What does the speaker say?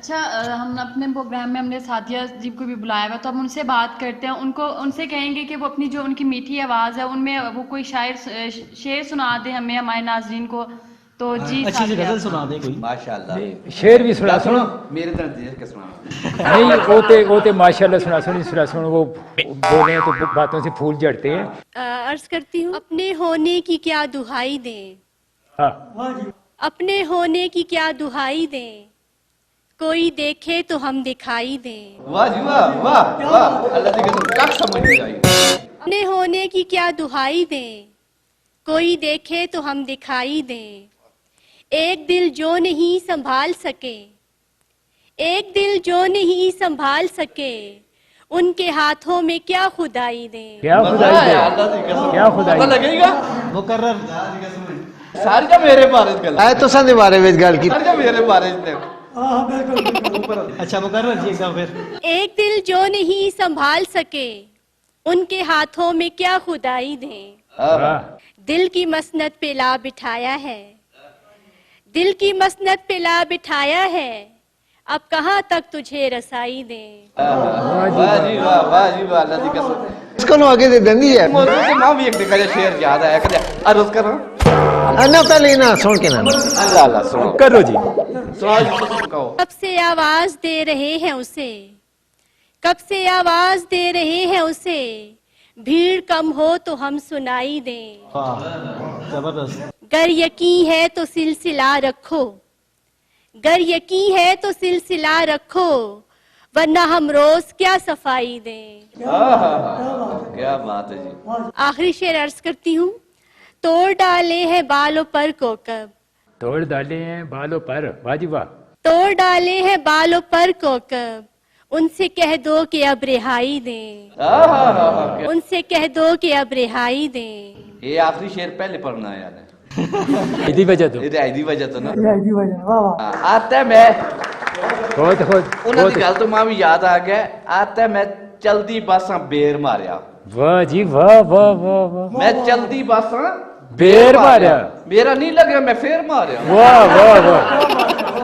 اچھا ہم اپنے پروگرام میں ہم نے سعدیہ جی کو بھی بلایا ہوا تو ہم ان سے بات کرتے ہیں. ان سے کہیں گے کہ وہ اپنی جو ان کی میٹھی آواز ہے ان میں وہ کوئی شعر سنا دیں ہمیں, ہمارے ناظرین کو. تو جی اچھی سی غزل سنا دیں کوئی. ماشاءاللہ شعر بھی سنا سنو. میرے طرف دیر کے سنا نہیں وہ تے ماشاءاللہ سنا وہ بولیں تو باتوں سے پھول جھڑتے ہیں. عرض کرتی ہوں, اپنے ہونے کی کیا دہائی دیں, ہاں اپنے ہونے کی کیا دہائی دیں, کوئی دیکھے تو ہم دکھائی دیں. واہ جی واہ واہ واہ, اللہ کی قسم کیا سمجھ نہیں آئی. اپنے ہونے کی کیا دہائی دیں, کوئی دیکھے تو ہم دکھائی دیں. ایک دل جو نہیں سنبھال سکے, ایک دل جو نہیں سنبھال سکے, ان کے ہاتھوں میں کیا خدائی دیں. کیا خدائی دے, اللہ کی قسم کیا خدائی پتہ دے. لگے گا مقرر. ساری کا میرے بارے میں گل آئے تو سن دے بارے میں گل کی. ساری کا میرے بارے میں. اچھا مقرر جی ایک دم پھر. ایک دل جو نہیں سنبھال سکے, ان کے ہاتھوں میں کیا خدائی دیں. واہ. دل کی مسند پہ لا بٹھایا ہے, دل کی مسند پہ لا بٹھایا ہے, اب کہاں تک تجھے رسائی دیں. واہ جی واہ واہ جی واہ, اللہ کی قسم. اس کو نو آگے دے دندی ہے. موضوع سے ماں بھی ایک دکھا جائے شعر یاد آیا کہ عرض کرو. انا پہلے نہ سن کے نہ اللہ اللہ سنو کرو جی. سوال کہو. کب سے آواز دے رہے ہیں اسے, کب سے آواز دے رہے ہیں اسے, بھیڑ کم ہو تو ہم سنائی دیں. زبردست. گر یقین ہے تو سلسلہ رکھو, گر یقین ہے تو سلسلہ رکھو, ورنہ ہم روز کیا صفائی دیں. کیا بات ہے جی. آخری شعر عرض کرتی ہوں. توڑ ڈالے ہیں بالوں پر کوکب, توڑ ڈالے ہیں بالوں پر, واہ جی واہ. توڑ ڈالے ہیں بالوں پر کوکب, ان سے کہہ دو کہ اب رہائی دیں, ان سے کہہ دو کہ اب رہائی دیں. یہ آخری شعر پہلے پڑھنا ہے یار. ایدی وجہ تو ایدی وجہ تو نا آتا ہے میں انہوں نے گل تو ماں بھی یاد آ گیا. آتا ہے میں چلدی باساں بیر ماریا. واہ جی واہ واہ واہ واہ. میں چلدی باساں بیر ماریا. میرا نہیں لگا میں پھر ماریا. واہ واہ واہ.